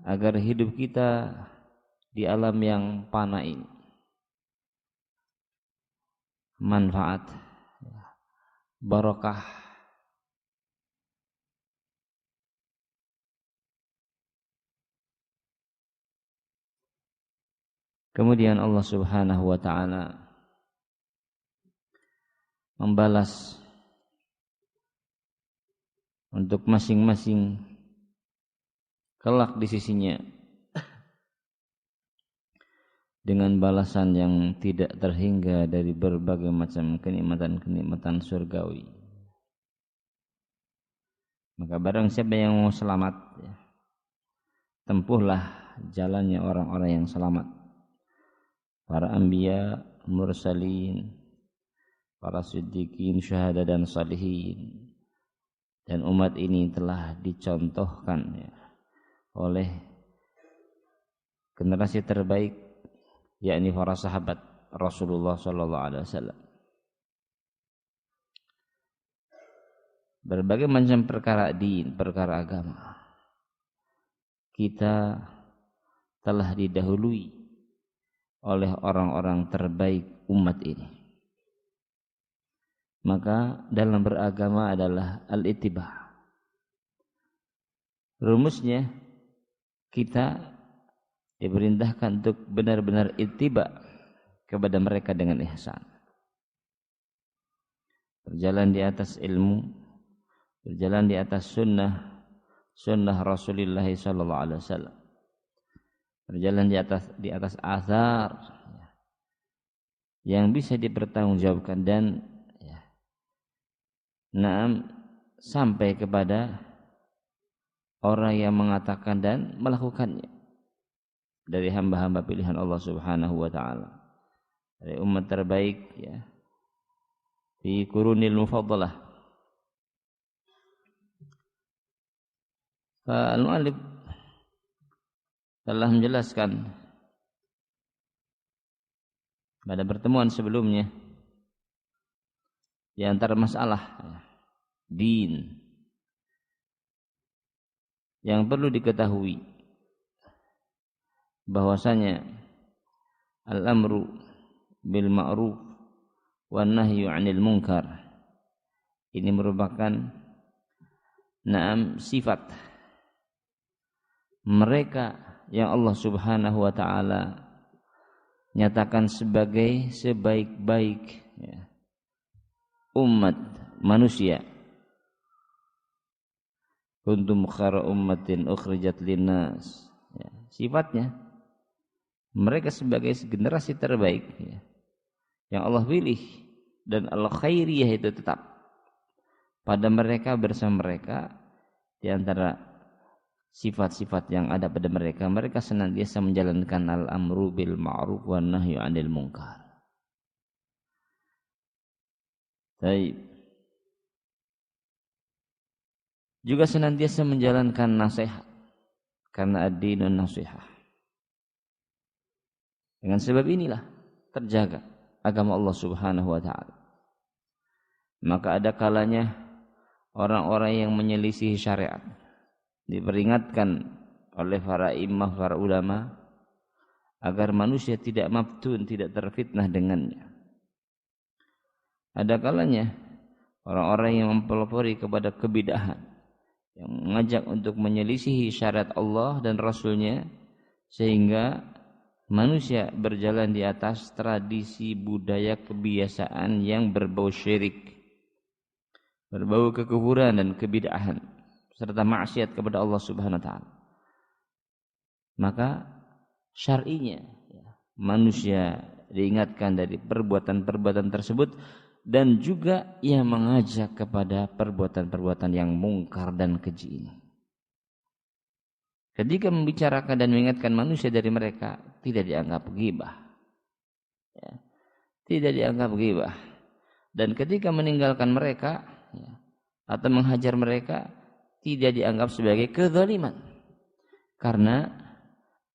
agar hidup kita di alam yang fana ini manfaat, barakah, kemudian Allah Subhanahu wa taala membalas untuk masing-masing kelak di sisinya dengan balasan yang tidak terhingga dari berbagai macam kenikmatan-kenikmatan surgawi. Maka barang siapa yang mau selamat, tempuhlah jalannya orang-orang yang selamat, para anbiya, mursalin, para siddiqin, syuhada dan salihin. Dan umat ini telah dicontohkan oleh generasi terbaik, yakni para sahabat Rasulullah sallallahu alaihi wasallam. Berbagai macam perkara din, perkara agama, kita telah didahului oleh orang-orang terbaik umat ini. Maka dalam beragama adalah al-ittiba. Rumusnya kita diperintahkan untuk benar-benar ittiba kepada mereka dengan ihsan. Berjalan di atas ilmu, berjalan di atas sunnah Rasulullah sallallahu alaihi wasallam. Berjalan di atas athar yang bisa dipertanggungjawabkan dan sampai kepada orang yang mengatakan dan melakukannya dari hamba-hamba pilihan Allah Subhanahu wa taala, dari umat terbaik fi qurunil mufaddalah. Al-mu'allif telah menjelaskan pada pertemuan sebelumnya di antara masalah din yang perlu diketahui bahwasanya al-amru bil ma'ruf wan nahyu 'anil munkar ini merupakan sifat mereka yang Allah Subhanahu wa taala nyatakan sebagai sebaik-baik umat manusia. Kuntum khairu ummatin ukhrijat linnas. Sifatnya mereka sebagai generasi terbaik yang Allah pilih, dan al-khairiyah itu tetap pada mereka, bersama mereka. Di antara sifat-sifat yang ada pada mereka, mereka senantiasa menjalankan al-amru bil ma'ruf wan nahyu 'anil munkar. Baik. Juga senantiasa menjalankan nasihat, karena ad-dinun nasihah. Dengan sebab inilah terjaga agama Allah Subhanahu wa taala. Maka ada kalanya orang-orang yang menyelisihi syariat diperingatkan oleh para imam, para ulama, agar manusia tidak maftun, tidak terfitnah dengannya. Ada kalanya orang-orang yang mempelopori kepada kebid'ahan, yang mengajak untuk menyelisihi syariat Allah dan Rasulnya, sehingga manusia berjalan di atas tradisi, budaya, kebiasaan yang berbau syirik, berbau kekufuran dan kebid'ahan, serta maksiat kepada Allah Subhanahu wa taala. Maka syar'inya manusia diingatkan dari perbuatan-perbuatan tersebut, dan juga ia mengajak kepada perbuatan-perbuatan yang mungkar dan keji ini. Ketika membicarakan dan mengingatkan manusia dari mereka, tidak dianggap ghibah, tidak dianggap ghibah. Dan ketika meninggalkan mereka atau menghajar mereka, tidak dianggap sebagai kezaliman, karena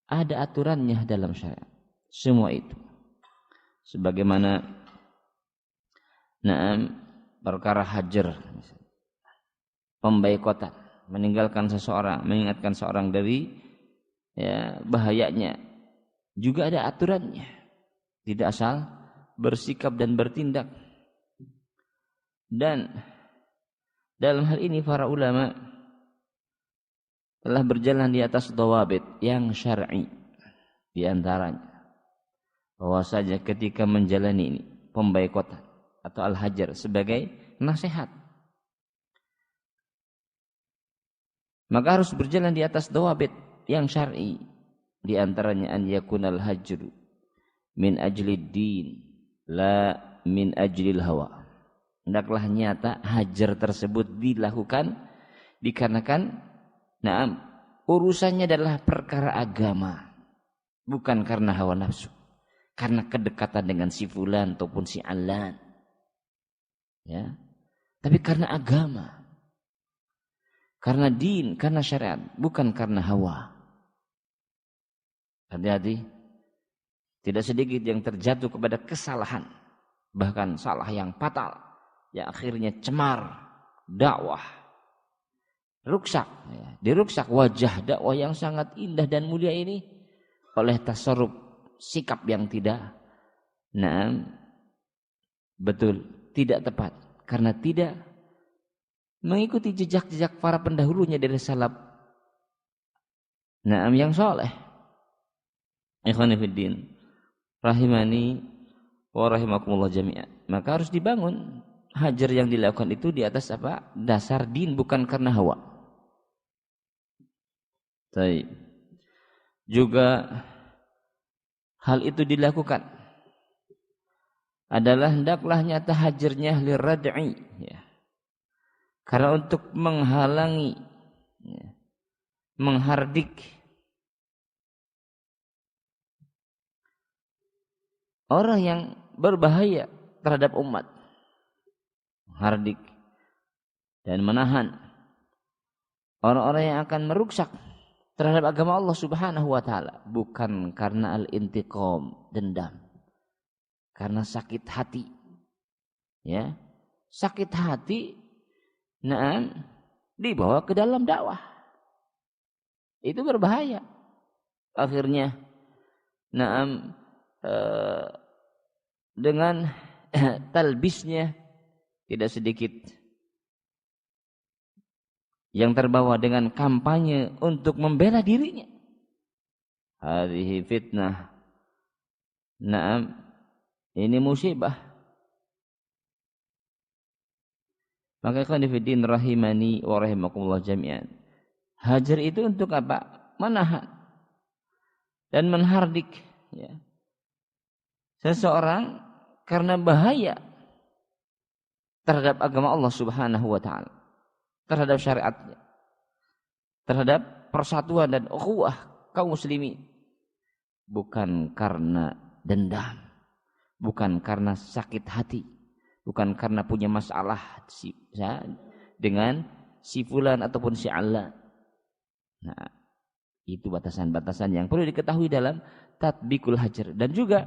ada aturannya dalam syariat. Semua itu sebagaimana perkara hajar, pembaikotan, meninggalkan seseorang, mengingatkan seorang dari ya, bahayanya. Juga ada aturannya. Tidak asal bersikap dan bertindak. Dan dalam hal ini para ulama telah berjalan di atas dawabit yang syar'i. Di antaranya bahwasanya ketika menjalani ini pembaikotan atau al-hajar sebagai nasihat, maka harus berjalan di atas dawabit yang syar'i. Di antaranya an yakunal hajru min ajlid din la min ajlil hawa. Hendaklah nyata hajar tersebut dilakukan dikarenakan urusannya adalah perkara agama, bukan karena hawa nafsu, karena kedekatan dengan si fulan ataupun si alan, ya, tapi karena agama, karena din, karena syariat, bukan karena hawa. Hati-hati, tidak sedikit yang terjatuh kepada kesalahan, bahkan salah yang fatal, yang akhirnya cemar dakwah, ruksak, ya, diruksak wajah dakwah yang sangat indah dan mulia ini oleh tasarruf sikap yang tidak betul, tidak tepat, karena tidak mengikuti jejak-jejak para pendahulunya dari salaf yang soleh. Ikhwani fiddin rahimani wa rahimakumullah jami'an. Maka harus dibangun hajar yang dilakukan itu di atas apa? Dasar din, bukan karena hawa. Baik. Juga hal itu dilakukan adalah hendaklah nyata hajarnya lirad'i, ya. Karena untuk menghalangi, ya, menghardik orang yang berbahaya terhadap umat, menghardik dan menahan orang-orang yang akan meruksak terhadap agama Allah Subhanahu wa ta'ala, bukan karena al-intiqam, dendam, karena sakit hati, ya, sakit hati dibawa ke dalam dakwah, itu berbahaya. Akhirnya dengan talbisnya tidak sedikit yang terbawa dengan kampanye untuk membela dirinya. Hadhihi fitnah. Ini musibah. Maka ikhwan fillah rahimani wa rahimakumullah jami'an. Hajar itu untuk apa? Menahan dan menghardik, ya, seseorang karena bahaya terhadap agama Allah Subhanahu wa ta'ala, terhadap syariatnya, terhadap persatuan dan ukhuwah kaum muslimin, bukan karena dendam, bukan karena sakit hati, bukan karena punya masalah dengan si fulan ataupun si alan. Nah, itu batasan-batasan yang perlu diketahui dalam tatbikul hajar. Dan juga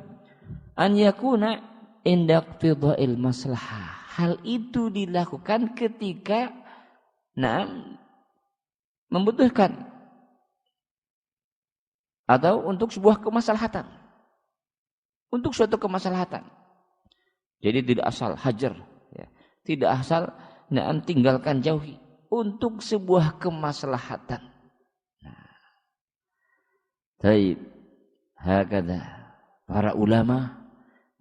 an yakuna inda iqtida'il maslahah. Hal itu dilakukan ketika membutuhkan atau untuk sebuah kemaslahatan, untuk suatu kemaslahatan. Jadi tidak asal hajar, ya, tidak asal tinggalkan, jauhi, untuk sebuah kemaslahatan. Baik, hakadha para ulama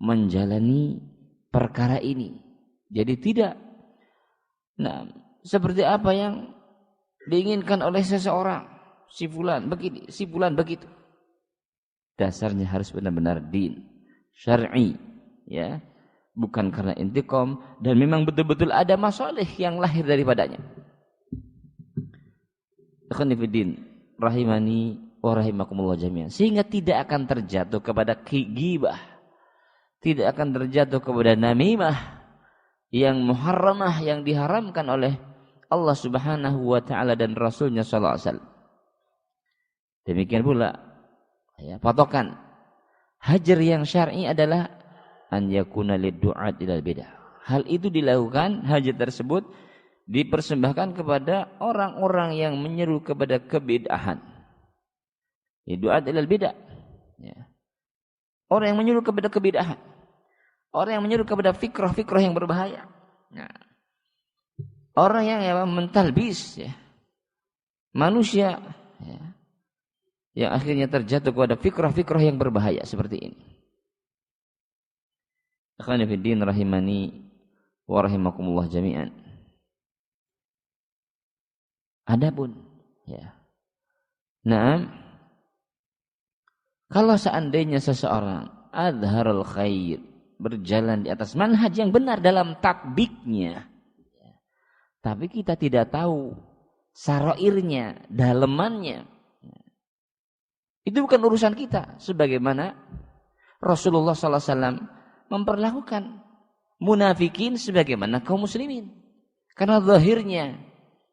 menjalani perkara ini. Jadi tidak seperti apa yang diinginkan oleh seseorang, si fulan begini, si fulan begitu. Dasarnya harus benar-benar din, syar'i, ya, bukan karena intiqam, dan memang betul-betul ada masalah yang lahir daripadanya. Ikhwan fillah rahimani wa rahimakumullah jami'an. Sehingga tidak akan terjatuh kepada ghibah, tidak akan terjatuh kepada namimah yang muharramah, yang diharamkan oleh Allah Subhanahu wa ta'ala dan Rasulnya sallallahu alaihi wasallam. Demikian pula, ya, patokan hajar yang syar'i adalah an yakuna lid-du'at ilal bidah. Hal itu dilakukan, hajar tersebut dipersembahkan kepada orang-orang yang menyeru kepada kebid'ahan. Du'at ilal bid'ah. Ya. Orang yang menyuruh kepada kebid'ahan. Orang yang menyuruh kepada fikrah-fikrah yang berbahaya. Nah, orang yang mentalbis ya, manusia ya, yang akhirnya terjatuh kepada fikrah-fikrah yang berbahaya seperti ini. Akhwani fid din rahimani wa rahimakumullah jami'an. Adapun ya. Nah, kalau seandainya seseorang adharul khair, berjalan di atas manhaj yang benar dalam tatbiknya, tapi kita tidak tahu sarairnya, dalemannya, itu bukan urusan kita. Sebagaimana Rasulullah SAW memperlakukan munafikin sebagaimana kaum muslimin, karena zahirnya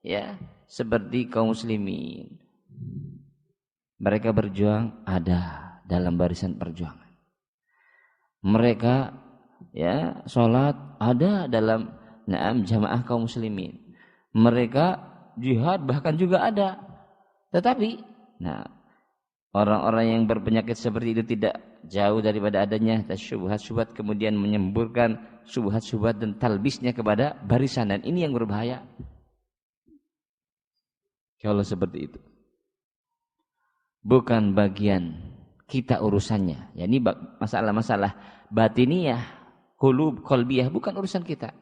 ya seperti kaum muslimin. Mereka berjuang ada dalam barisan perjuangan. Mereka ya salat ada dalam jamaah kaum muslimin. Mereka jihad bahkan juga ada. Tetapi orang-orang yang berpenyakit seperti itu tidak jauh daripada adanya syubhat-syubhat, kemudian menyemburkan syubhat-syubhat dan talbisnya kepada barisan, dan ini yang berbahaya. Kalau seperti itu bukan bagian kita urusannya. Ya, ini masalah-masalah batiniyah, qulub, qalbiyah, bukan urusan kita.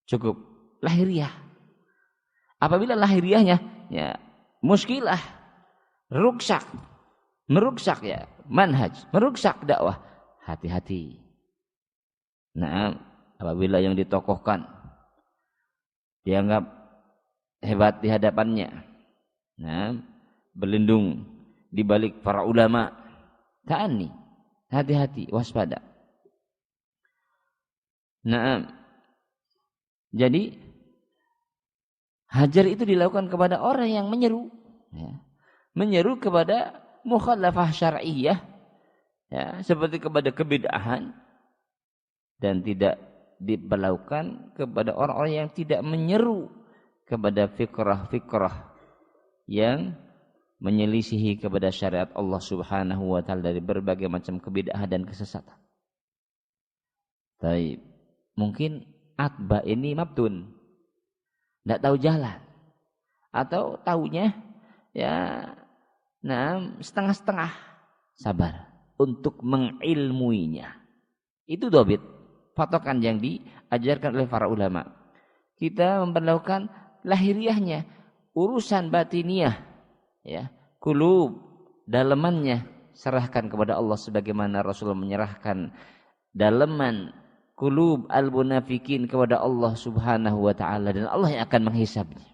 Cukup lahiriah. Apabila lahiriahnya ya muskilah, meruksak ya manhaj, meruksak dakwah, hati-hati. Apabila yang ditokohkan dianggap hebat di hadapannya, berlindung di balik para ulama, ta'anni, hati-hati, waspada. Jadi hajar itu dilakukan kepada orang yang menyeru, menyeru kepada mukhalafah syar'iyyah, ya, seperti kepada kebid'ahan, dan tidak diberlakukan kepada orang-orang yang tidak menyeru kepada fikrah-fikrah yang menyelisihi kepada syariat Allah Subhanahu wa taala dari berbagai macam kebid'ahan dan kesesatan. Baik, mungkin atba ini mabtun, tidak tahu jalan, atau taunya ya setengah-setengah, sabar untuk mengilmuinya. Itu dobit, patokan yang diajarkan oleh para ulama. Kita memperlakukan lahiriahnya, urusan batiniyah, ya, qulub, dalemannya serahkan kepada Allah sebagaimana Rasulullah menyerahkan daleman qulub al-munafikin kepada Allah Subhanahu wa taala, dan Allah yang akan menghisabnya.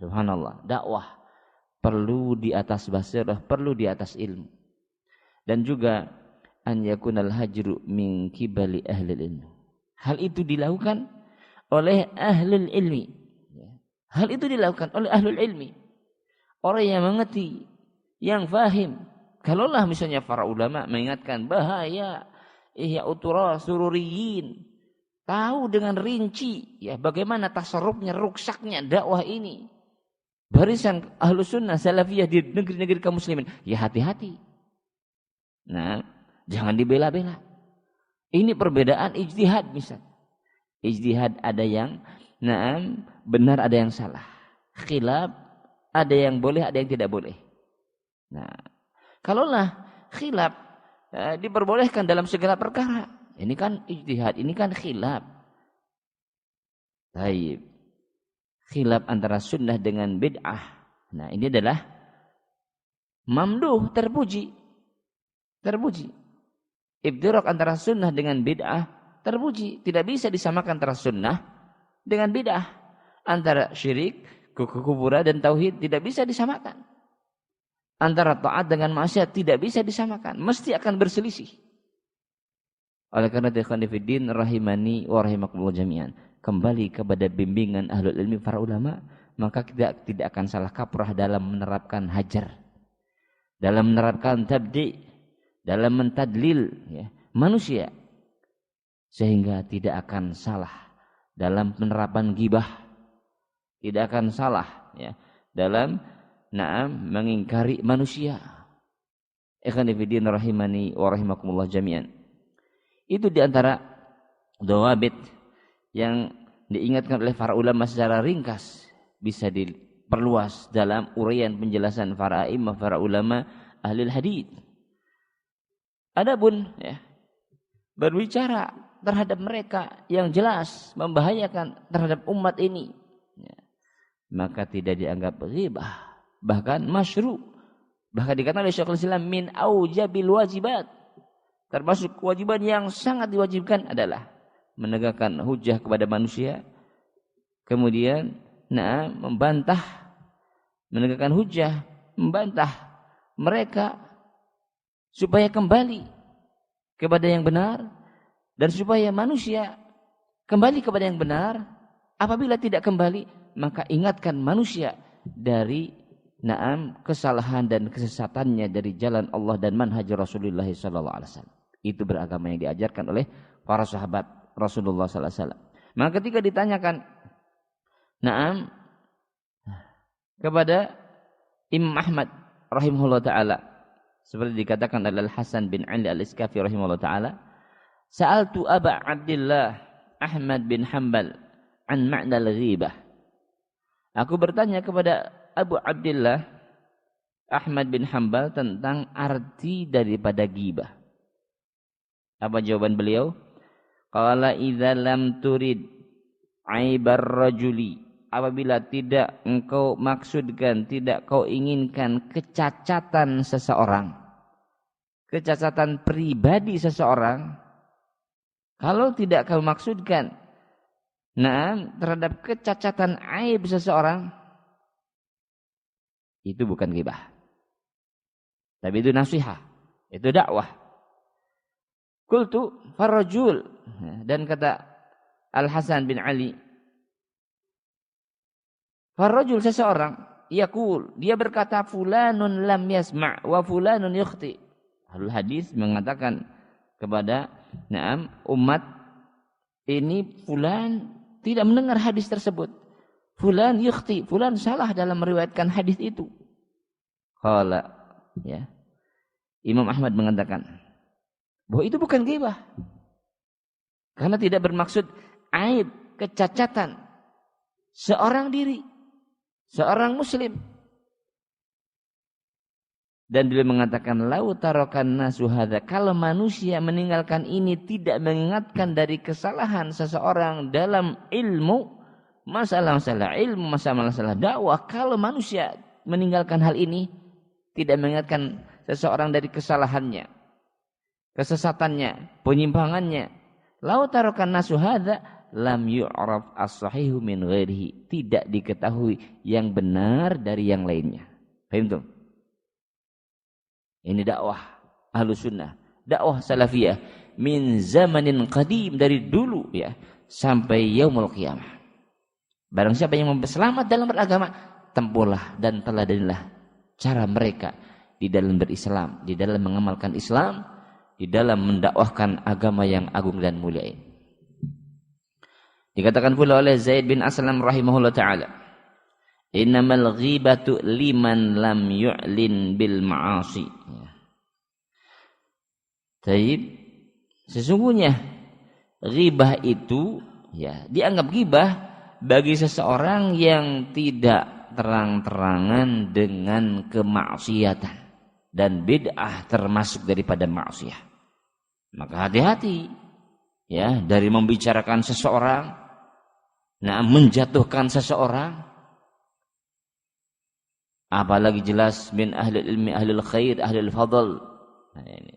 Subhanallah, dakwah perlu di atas basirah, perlu di atas ilmu. Dan juga an yakunal hajru min kibali ahli ilmi. Hal itu dilakukan oleh ahlul ilmi. Hal itu dilakukan oleh ahlul ilmi. Orang yang mengerti, yang fahim. Kalaulah misalnya para ulama mengingatkan bahaya ihya utura sururiyin, tahu dengan rinci ya bagaimana tasarrufnya, ruksaknya dakwah ini, barisan ahlu sunnah salafiyah di negeri-negeri kaum muslimin, ya hati-hati. Jangan dibela-bela. Ini perbedaan ijtihad misal. Ijtihad ada yang benar, ada yang salah. Khilaf ada yang boleh, ada yang tidak boleh. Kalaulah khilaf diperbolehkan dalam segala perkara, ini kan ijtihad, ini kan khilaf. Baik. Khilaf antara sunnah dengan bid'ah. Ini adalah mamduh, terpuji. Ibtirak antara sunnah dengan bid'ah terpuji. Tidak bisa disamakan antara sunnah dengan bid'ah. Antara syirik, kekufuran dan tauhid tidak bisa disamakan. Antara taat dengan maksiat tidak bisa disamakan. Mesti akan berselisih. Oleh karena itu, ikhwan fillah rahimani wa rahimakumullah jami'an, kembali kepada bimbingan ahlul ilmi, para ulama, maka kita tidak akan salah kaprah dalam menerapkan hajar, dalam menerapkan tabdi', dalam mentadlil ya, manusia, sehingga tidak akan salah dalam penerapan ghibah, tidak akan salah ya dalam mengingkari manusia. Ikhwan fillah rahimani wa rahimakumullah jami'an. Itu di antara dawabit yang diingatkan oleh para ulama secara ringkas, bisa diperluas dalam uraian penjelasan para imam, para ulama ahli hadits. Adapun berbicara terhadap mereka yang jelas membahayakan terhadap umat ini, maka tidak dianggap ghibah, bahkan masyru'. Bahkan dikatakan oleh Syekhul Islam min aujabil wajibat, termasuk kewajiban yang sangat diwajibkan adalah menegakkan hujjah kepada manusia, kemudian membantah, menegakkan hujjah, membantah mereka supaya kembali kepada yang benar, dan supaya manusia kembali kepada yang benar. Apabila tidak kembali, maka ingatkan manusia dari kesalahan dan kesesatannya dari jalan Allah dan manhaj Rasulullah sallallahu alaihi wasallam. Itu beragama yang diajarkan oleh para sahabat Rasulullah sallallahu alaihi wasallam. Maka ketika ditanyakan kepada Imam Ahmad rahimahullah taala, seperti dikatakan oleh Hasan bin Ali al-Iskafi rahimahullah taala, sa'altu Aba Abdillah Ahmad bin Hanbal an ma'na al-ghibah. Aku bertanya kepada Abu Abdillah Ahmad bin Hanbal tentang arti daripada ghibah. Apa jawaban beliau? Qala idza lam turid aibar rajuli, apabila tidak engkau maksudkan, tidak kau inginkan kecacatan seseorang, kecacatan pribadi seseorang, kalau tidak kau maksudkan terhadap kecacatan aib seseorang, itu bukan ghibah, tapi itu nasihat, itu dakwah. Qultu farrajul, dan kata Al Hasan bin Ali, farrajul seseorang, yaqul, dia berkata fulanun lam yasma' wa fulanun yukhti. Ahlul hadis mengatakan kepada umat ini, fulan tidak mendengar hadis tersebut, fulan yukhti, fulan salah dalam meriwayatkan hadis itu. Qala, Imam Ahmad mengatakan bahwa itu bukan ghibah, karena tidak bermaksud aib, kecacatan seorang diri, seorang muslim. Dan beliau mengatakan lau tarakan nasu hadza, kalau manusia meninggalkan ini, tidak mengingatkan dari kesalahan seseorang dalam ilmu, masalah-masalah ilmu, masalah-masalah dakwah, kalau manusia meninggalkan hal ini, tidak mengingatkan seseorang dari kesalahannya, kesesatannya, penyimpangannya, lau tarakan nasu hadza lam yu'raf as-sahihu min ghairihi, tidak diketahui yang benar dari yang lainnya. Paham tuh? Ini dakwah Ahlus Sunnah, dakwah salafiyah min zamanin qadim, dari dulu sampai yaumul qiyamah. Barang siapa yang selamat dalam beragama, tempuhlah dan teladanilah cara mereka di dalam berislam, di dalam mengamalkan Islam, di dalam mendakwahkan agama yang agung dan mulia ini. Dikatakan pula oleh Zaid bin Aslam rahimahullah ta'ala, innamal ghibatu liman lam yu'lin bil ma'asi. Taib, sesungguhnya ghibah itu dianggap ghibah bagi seseorang yang tidak terang-terangan dengan kemaksiatan, dan bid'ah termasuk daripada maksiat. Maka hati-hati dari membicarakan seseorang, menjatuhkan seseorang, apalagi jelas min ahli ilmi, ahli khair, ahli fadl. Ini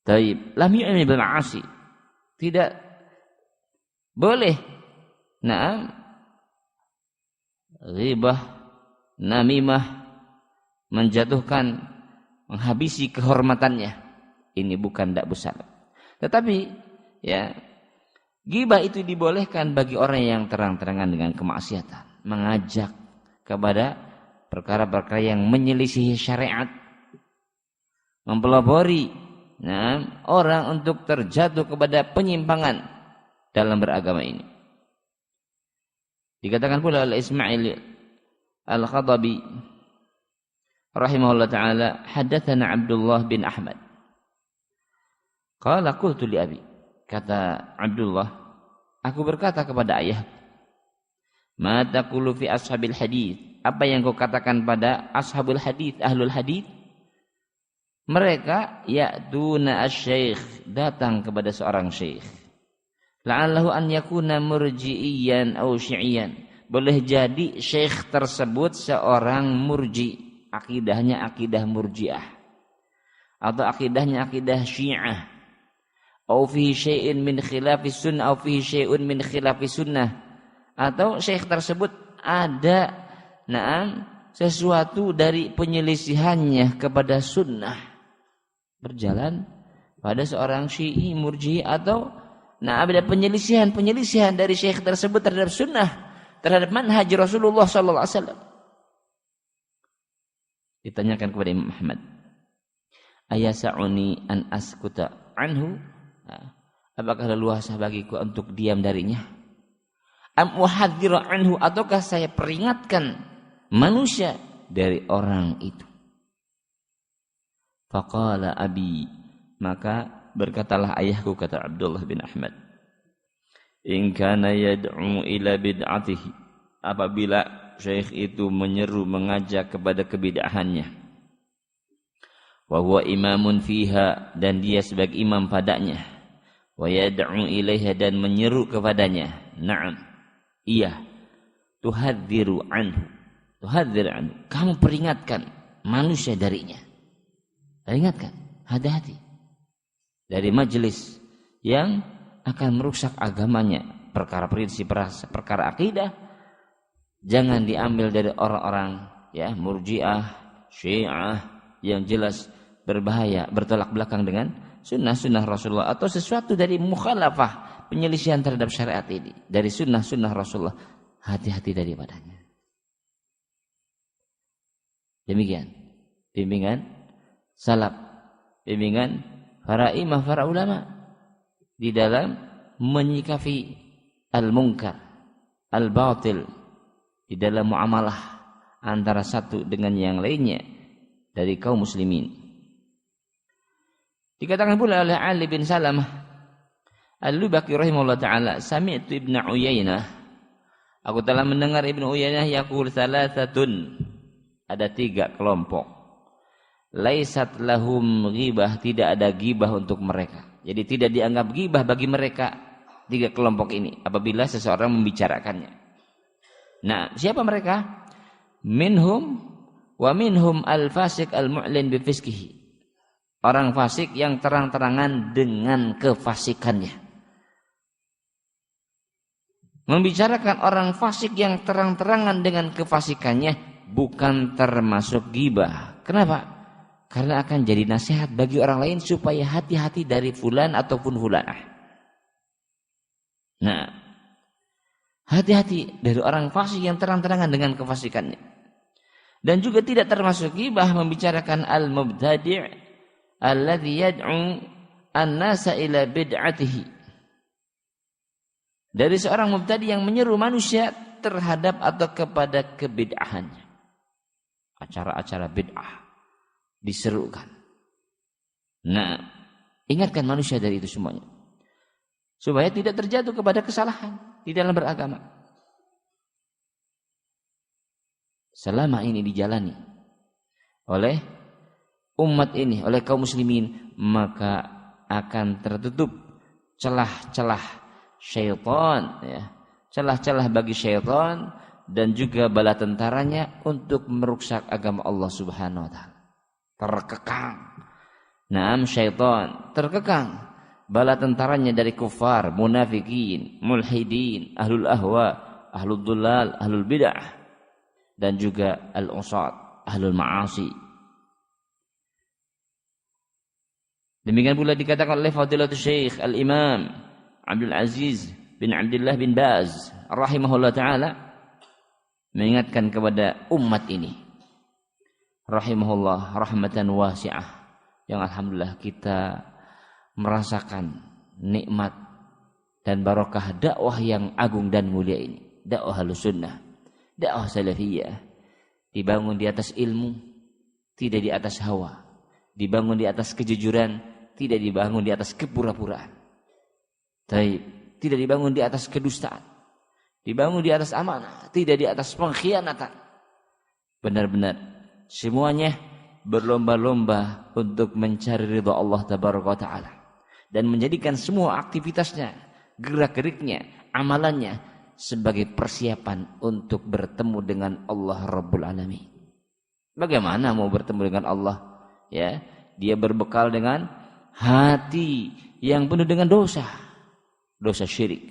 taib, lam yu'min bil ma'asi, tidak boleh ghibah, namimah, menjatuhkan, menghabisi kehormatannya. Ini bukan dak besar. Tetapi ghibah itu dibolehkan bagi orang yang terang-terangan dengan kemaksiatan, mengajak kepada perkara-perkara yang menyelisihi syariat, mempelopori orang untuk terjatuh kepada penyimpangan dalam beragama ini. Dikatakan pula oleh Ismail Al-Khadabi rahimahullah taala, haddatsana Abdullah bin Ahmad. Qala qultu li abi. Kata Abdullah, aku berkata kepada ayah, ma taqulu fi ashabil hadits? Apa yang kau katakan pada ashabul hadits, ahlul hadits? Mereka ya'tuna asy-syekh, datang kepada seorang syekh. La'allahu an yakuna murji'iyan aw syi'iyan. Boleh jadi syekh tersebut seorang murji, akidahnya akidah murji'ah, atau akidahnya akidah syiah, au fihi syai'in min khilafis sunnah, au fihi syai'un min khilafis sunnah, atau syekh tersebut ada sesuatu dari penyelisihannya kepada sunnah, berjalan pada seorang syi'i murji, atau ada penyelisihan dari syekh tersebut terhadap sunnah, terhadap manhaj Rasulullah sallallahu alaihi wasallam. Ditanyakan kepada Imam Ahmad, ayasa'uni an askuta anhu? Apakah leluasa bagiku untuk diam darinya? Am uhadzira anhu, ataukah saya peringatkan manusia dari orang itu? Faqala abi, maka berkatalah ayahku, kata Abdullah bin Ahmad, in kana yad'u ila bid'atihi, apabila syekh itu menyeru, mengajak kepada kebid'ahannya, wa huwa imamun fiha, dan dia sebagai imam padanya, wa yad'u ilaiha, dan menyeru kepadanya, na'am, iya, tuhadzir anhu, kamu peringatkan manusia darinya, peringatkan, hati-hati dari majelis yang akan merusak agamanya, perkara prinsip, perkara akidah. Jangan diambil dari orang-orang murji'ah, syiah yang jelas berbahaya, bertolak belakang dengan sunnah Rasulullah, atau sesuatu dari mukhalafah, penyelisihan terhadap syariat ini dari sunnah Rasulullah. Hati-hati daripadanya. Demikian bimbingan salaf, bimbingan para imam, para ulama di dalam menyikapi al-munkar, al-batil, di dalam muamalah antara satu dengan yang lainnya dari kaum muslimin. Dikatakan pula oleh Ali bin Salamah Al-Lubaki rahimahullah ta'ala, sami'tu Ibnu Uyainah, aku telah mendengar Ibnu Uyainah yaqul thalathatun, ada 3 kelompok, laisat lahum ghibah, tidak ada ghibah untuk mereka. Jadi tidak dianggap ghibah bagi mereka 3 kelompok ini apabila seseorang membicarakannya. Nah, siapa mereka? Minhum al-fasik al-mu'lin bi fiskihi. Orang fasik yang terang-terangan dengan kefasikannya. Membicarakan orang fasik yang terang-terangan dengan kefasikannya bukan termasuk ghibah. Kenapa? Karena akan jadi nasihat bagi orang lain supaya hati-hati dari fulan ataupun fulanah. Nah, hati-hati dari orang fasik yang terang-terangan dengan kefasikannya. Dan juga tidak termasuk ghibah membicarakan al-mubtadi' alladhi yad'u an-nasa ila bid'atihi. Dari seorang mubtadi' yang menyeru manusia terhadap atau kepada kebid'ahannya. Acara-acara bid'ah diserukan. Nah, ingatkan manusia dari itu semuanya, supaya tidak terjatuh kepada kesalahan di dalam beragama. Selama ini dijalani oleh umat ini, oleh kaum muslimin, maka akan tertutup celah-celah syaitan, celah-celah bagi syaitan dan juga bala tentaranya untuk merusak agama Allah Subhanahu wa taala. Terkekang. Naam, syaitan terkekang, bala tentaranya dari kufar, munafikin, mulhidin, ahlul ahwa, ahlul dhulal, ahlul bid'ah, dan juga al-usat, ahlul ma'asi. Demikian pula dikatakan oleh Fadilatul Syekh Al-Imam Abdul Aziz bin Abdullah bin Baz rahimahullah ta'ala, mengingatkan kepada umat ini rahimahullah rahmatan wasi'ah, yang alhamdulillah kita merasakan nikmat dan barokah dakwah yang agung dan mulia ini, dakwah Ahlussunnah, dakwah salafiyah, dibangun di atas ilmu, tidak di atas hawa. Dibangun di atas kejujuran, tidak dibangun di atas kepura-puraan. Tidak dibangun di atas kedustaan. Dibangun di atas amanah, tidak di atas pengkhianatan. Benar-benar semuanya berlomba-lomba untuk mencari ridha Allah Tabaraka wa Ta'ala, dan menjadikan semua aktivitasnya, gerak-geriknya, amalannya sebagai persiapan untuk bertemu dengan Allah Rabbul Alamin. Bagaimana mau bertemu dengan Allah? Ya, dia berbekal dengan hati yang penuh dengan dosa. Dosa syirik.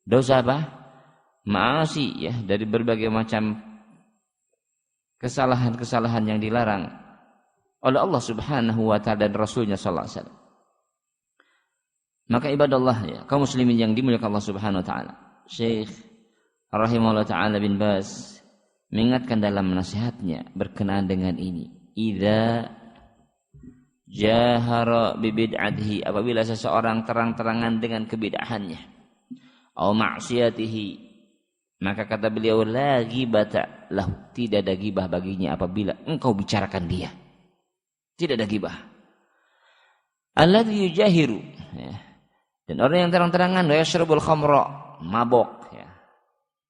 Dosa apa? Ma'asi, ya, dari berbagai macam kesalahan-kesalahan yang dilarang oleh Allah Subhanahu wa Ta'ala dan Rasulnya sallallahu alaihi wasallam. Maka ibadallah, ya, kaum muslimin yang dimuliakan Allah Subhanahu wa Ta'ala, Syekh rahimahullah ta'ala bin Baz mengingatkan dalam nasihatnya berkenaan dengan ini. Idza jahara bi bid'atihi, apabila seseorang terang-terangan dengan kebid'ahannya, atau maksiatihi, maka kata beliau, la ghibata lahu, tidak ada ghibah baginya apabila engkau bicarakan dia. Tidak ada ghibah. Alladzi yujahiru, ya. Dan orang yang terang-terangan wa yashrabul khamra, mabok, ya.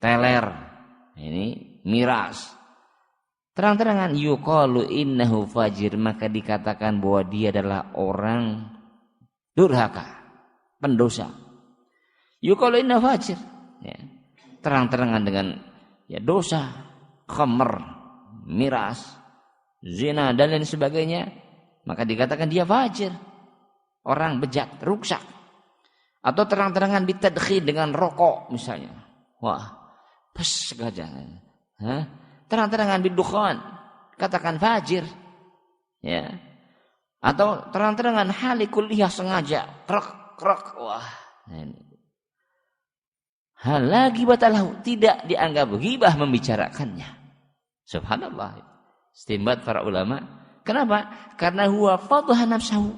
Teler, ini miras. Terang-terangan, yuqalu innahu fajir, maka dikatakan bahwa dia adalah orang durhaka, pendosa. Yuqalu innahu fajir, ya. Terang-terangan dengan, ya, dosa, khamr, miras, zina dan lain sebagainya, maka dikatakan dia fajir, orang bejat, ruksak. Atau terang-terangan bitadkhin, dengan rokok misalnya, wah, pas saja. Terang-terangan bidukhan, katakan fajir, ya. Atau terang-terangan halikul lihah, sengaja krek, wah, ini hal lagi batalahu, tidak dianggap ghibah membicarakannya. Subhanallah. Istinbat para ulama. Kenapa? Karena huwa fadha nafsahu.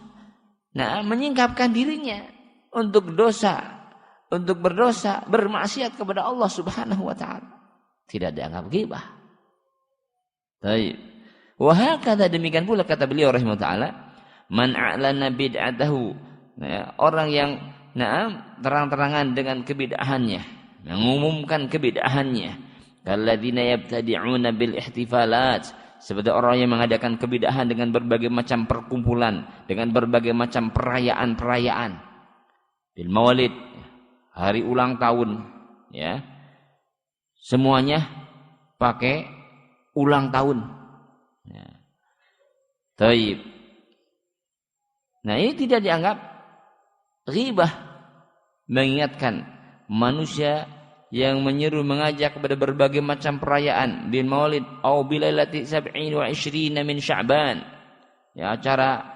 Nah, menyingkapkan dirinya untuk dosa, untuk berdosa, bermaksiat kepada Allah Subhanahu wa Ta'ala. Tidak dianggap ghibah. Baik. Wa hakadha, demikian pula kata beliau rahimahullah ta'ala, man a'lana bid'atahu. Nah, orang yang terang-terangan dengan kebid'ahannya, mengumumkan kebid'ahannya, kalladzina yabtadi'una bil ihtifalat, seperti orang yang mengadakan kebid'ahan dengan berbagai macam perkumpulan, dengan berbagai macam perayaan-perayaan, bil maulid, hari ulang tahun, ya, semuanya pakai ulang tahun, ya. Taib. Nah, ini tidak dianggap ghibah. Mengingatkan manusia yang menyeru, mengajak kepada berbagai macam perayaan, bin maulid au bilailati 27 min Sya'ban, ya, acara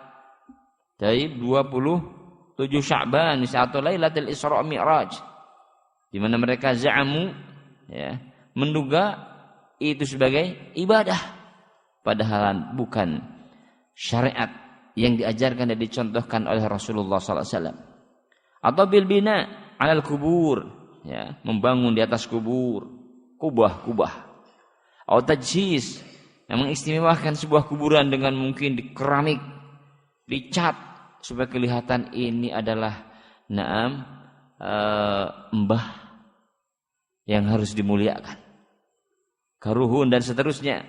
taib 27 Sya'ban, atau Lailatul Isra Mi'raj, di mana mereka za'amu, ya, menduga itu sebagai ibadah, padahal bukan syariat yang diajarkan dan dicontohkan oleh Rasulullah sallallahu alaihi wasallam. Atau bil bina 'alal kubur, ya, membangun di atas kubur, kubah-kubah. Atau tajhiz, yang mengistimewakan sebuah kuburan dengan mungkin di keramik, dicat supaya kelihatan ini adalah mbah yang harus dimuliakan, karuhun dan seterusnya.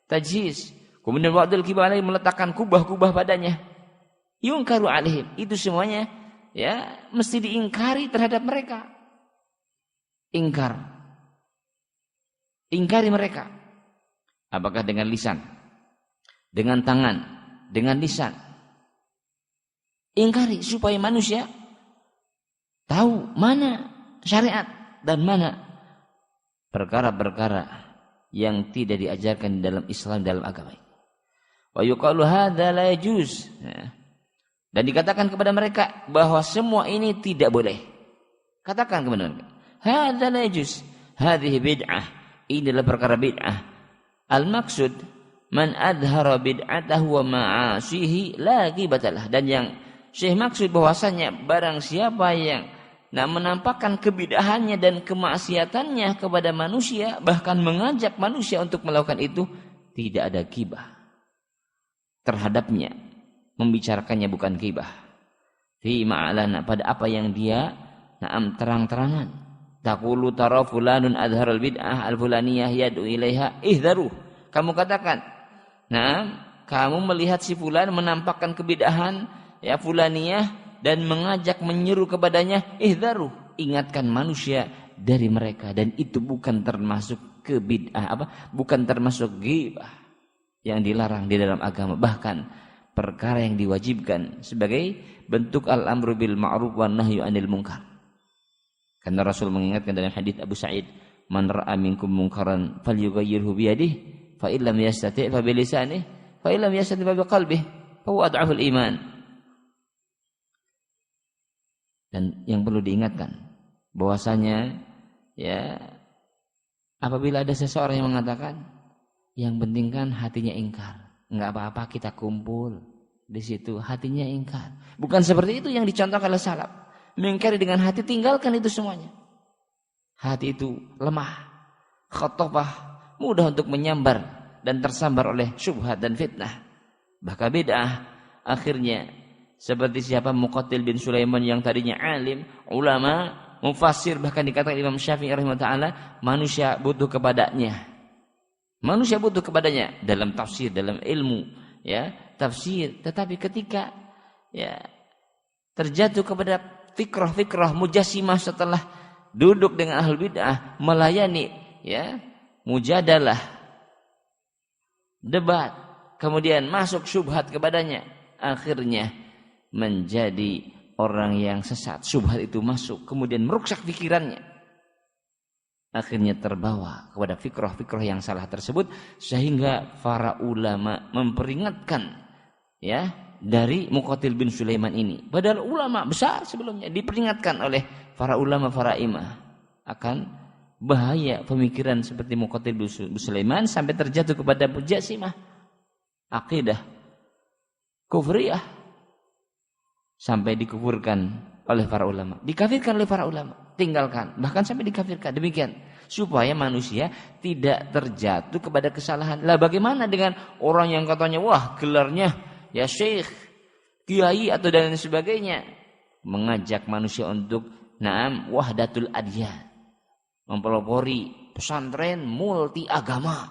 Tajhiz. Kemudian wa'dul kibalain, meletakkan kubah-kubah padanya. Yungkaru alaihim, itu semuanya, ya, mesti diingkari terhadap mereka. Ingkari mereka. Apakah dengan lisan, dengan tangan, dengan lisan. Ingkari supaya manusia tahu mana syariat dan mana perkara-perkara yang tidak diajarkan dalam Islam, dalam agama ini. Wa yuqalu hadza la yajuz. Dan dikatakan kepada mereka bahwa semua ini tidak boleh. Katakan kepada mereka, hadza la yajuz, hadhihi bid'ah, ini adalah perkara bid'ah. Al-maksud man adhara bid'atahu wa ma'asihi la ghibatalah. Dan yang Syekh maksud bahwasanya barang siapa yang menampakkan kebid'ahannya dan kemaksiatannya kepada manusia, bahkan mengajak manusia untuk melakukan itu, tidak ada ghibah terhadapnya. Membicarakannya bukan ghibah. Fi ma'alana, pada apa yang dia terang-terangan. Taqulu tara fulanun adharal bid'ah al-fulaniyah yad'u ilaiha ihdharu. Kamu katakan, kamu melihat si fulan menampakkan kebid'ahan ya fulaniyah dan mengajak menyeru kepadanya, ihdharu, ingatkan manusia dari mereka, dan itu bukan termasuk bukan termasuk ghibah yang dilarang di dalam agama, bahkan perkara yang diwajibkan sebagai bentuk al-amru bil ma'ruf wan nahyu 'anil munkar. Karena Rasul mengingatkan dalam hadis Abu Sa'id, man ra'a minkum munkaran falyughayyirhu bi yadihi fa illam yastati' fa bi lisanihi fa illam yastati' fa bi qalbihi fa huwa ad'aful iman. Dan yang perlu diingatkan bahwasanya ya, apabila ada seseorang yang mengatakan yang penting kan hatinya ingkar, enggak apa-apa kita kumpul di situ, hatinya ingkar. Bukan seperti itu yang dicontohkan oleh salaf. Mengingkari dengan hati, tinggalkan itu semuanya. Hati itu lemah, khatofah, mudah untuk menyambar dan tersambar oleh syubhat dan fitnah. Bahkan bid'ah akhirnya seperti siapa Muqatil bin Sulaiman yang tadinya alim, ulama, mufassir, bahkan dikatakan Imam Syafi'i rahimahullah, manusia butuh kepadanya. Manusia butuh kepadanya dalam tafsir, dalam ilmu, ya, tafsir. Tetapi ketika ya terjatuh kepada fikrah mujassimah setelah duduk dengan ahlul bid'ah, melayani ya mujadalah, debat, kemudian masuk syubhat kepadanya, akhirnya menjadi orang yang sesat. Syubhat itu masuk, kemudian merusak pikirannya, akhirnya terbawa kepada fikrah yang salah tersebut, sehingga para ulama memperingatkan ya dari Muqatil bin Sulaiman ini. Padahal ulama besar sebelumnya diperingatkan oleh para ulama, para imam akan bahaya pemikiran seperti Muqatil bin Sulaiman sampai terjatuh kepada mujassimah, akidah kufriyah, sampai dikufurkan oleh para ulama, dikafirkan oleh para ulama, tinggalkan, bahkan sampai dikafirkan. Demikian supaya manusia tidak terjatuh kepada kesalahan. Lah bagaimana dengan orang yang katanya wah gelarnya ya syekh, kiai atau dan sebagainya, mengajak manusia untuk wahdatul adyan, mempelopori pesantren multi agama.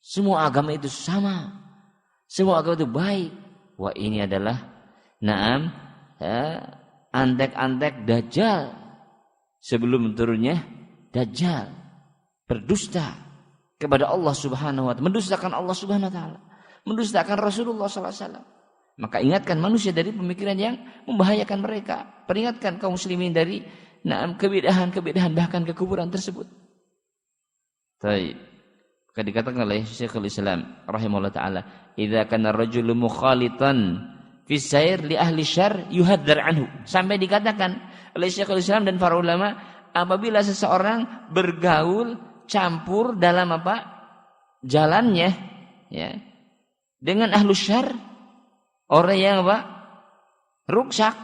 Semua agama itu sama, semua agama itu baik. Wah, ini adalah antek-antek dajjal sebelum turunnya dajjal, berdusta kepada Allah Subhanahu wa taala, mendustakan Allah Subhanahu wa taala, mendustakan Rasulullah sallallahu alaihi wasallam. Maka ingatkan manusia dari pemikiran yang membahayakan mereka, peringatkan kaum muslimin dari kebid'ahan bahkan kekufuran tersebut. Baik. Maka dikatakan oleh Syekhul Islam rahimahullah taala, idza kana ar-rajulu mukhalitan fi sayr li ahli syarr yuhadzar anhu. Sampai dikatakan oleh Syekhul Islam dan para ulama, apabila seseorang bergaul campur dalam jalannya ya dengan ahlu syarr, orang yang ruksak,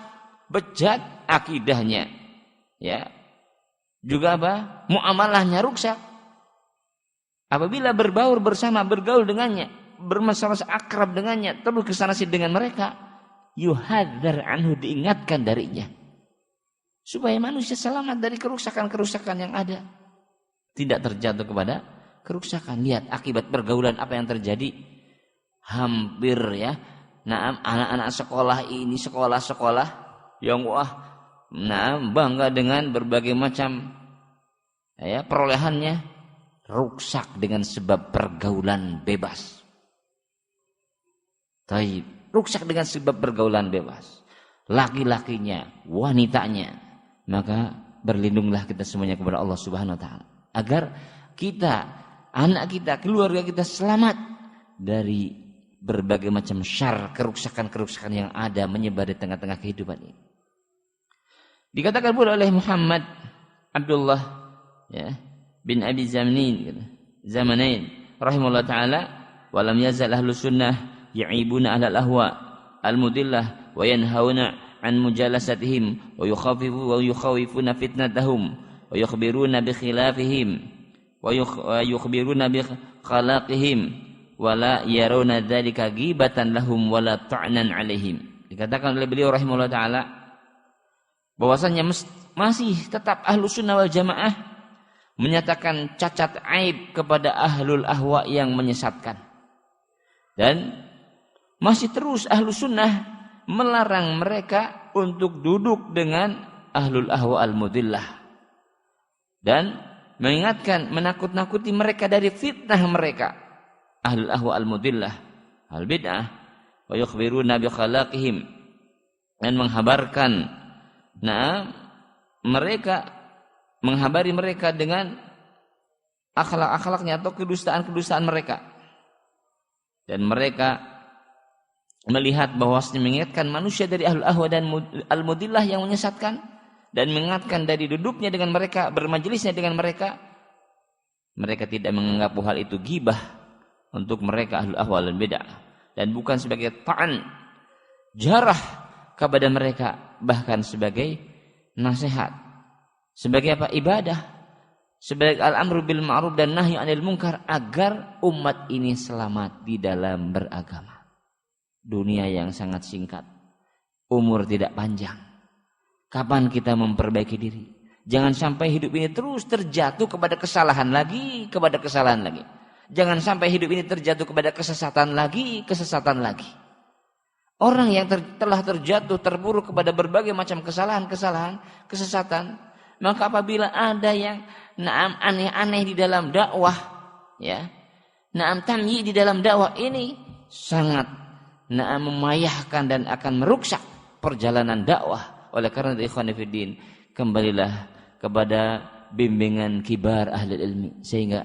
bejat akidahnya, ya, juga muamalahnya ruksak. Apabila berbaur bersama, bergaul dengannya, bermasalah akrab dengannya, terus kesana sini dengan mereka, yuhadzar anhu, diingatkan darinya, supaya manusia selamat dari kerusakan-kerusakan yang ada, tidak terjatuh kepada kerusakan. Lihat akibat pergaulan apa yang terjadi. Hampir ya, anak-anak sekolah ini, sekolah-sekolah yang bangga dengan berbagai macam ya perolehannya, rusak dengan sebab pergaulan bebas. Taib, rusak dengan sebab pergaulan bebas. Laki-lakinya, wanitanya. Maka berlindunglah kita semuanya kepada Allah Subhanahu wa taala, agar kita, anak kita, keluarga kita selamat dari berbagai macam syarr, kerusakan-kerusakan yang ada menyebar di tengah-tengah kehidupan ini. Dikatakan pula oleh Muhammad Abdullah ya bin Abi Zamanain rahimahullah taala, walam yazal ahlus sunnah ya'ibuna ahlal ahwa al-mudillah wa yanhauna an mujalasatihim wa yukhawifuna fitnatahum wa yukhbiruna bi khilafihim wa yukhbiruna bi khalaqihim wa la yarawna dzalika ghibatan lahum wa la ta'nan alaihim. Dikatakan oleh beliau rahimahullah taala bahwasanya masih tetap Ahlus Sunnah wal Jamaah menyatakan cacat aib kepada ahlul ahwa yang menyesatkan, dan masih terus Ahlus Sunnah melarang mereka untuk duduk dengan ahlul ahwa al-mudillah dan mengingatkan, menakut-nakuti mereka dari fitnah mereka ahlul ahwa al-mudillah al-bid'ah, wa yukhbiruna bi khalaqihim, dan menghabari mereka dengan akhlak-akhlaknya atau kedustaan-kedustaan mereka. Dan mereka melihat bahwasanya mengingatkan manusia dari ahlul ahwa dan al-mudillah yang menyesatkan, dan mengingatkan dari duduknya dengan mereka, bermajelisnya dengan mereka, mereka tidak menganggap hal itu ghibah untuk mereka ahlul ahwa dan bid'ah, dan bukan sebagai ta'an, jarah kepada mereka, bahkan sebagai nasihat, sebagai apa? Ibadah, sebagai al-amru bil ma'ruf dan nahyi 'anil munkar, agar umat ini selamat di dalam beragama. Dunia yang sangat singkat, umur tidak panjang. Kapan kita memperbaiki diri? Jangan sampai hidup ini terus terjatuh kepada kesalahan lagi. Jangan sampai hidup ini terjatuh kepada kesesatan lagi. Orang yang telah terjatuh, terburuk kepada berbagai macam kesalahan, kesesatan, maka apabila ada yang aneh-aneh di dalam dakwah, ya, tamyi di dalam dakwah ini sangat memayahkan dan akan merusak perjalanan dakwah. Oleh karena itu, ikhwan fillah, kembalilah kepada bimbingan kibar ahli ilmi, sehingga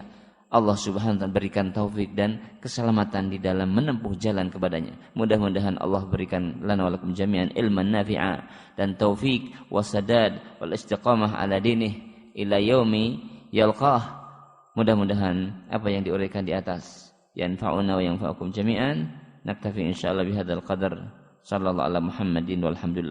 Allah Subhanahu wa taala berikan taufik dan keselamatan di dalam menempuh jalan kepadanya. Mudah-mudahan Allah berikan lana wa lakum jami'an ilman nafi'a dan taufik wasadad wal istiqamah ala dinih ila yaumi yalqah. Mudah-mudahan apa yang diuraikan di atas yanfa'una wa yanfa'ukum jami'an. Naktafi insyaallah bihadzal qadar. Sallallahu ala Muhammadin walhamdulillah.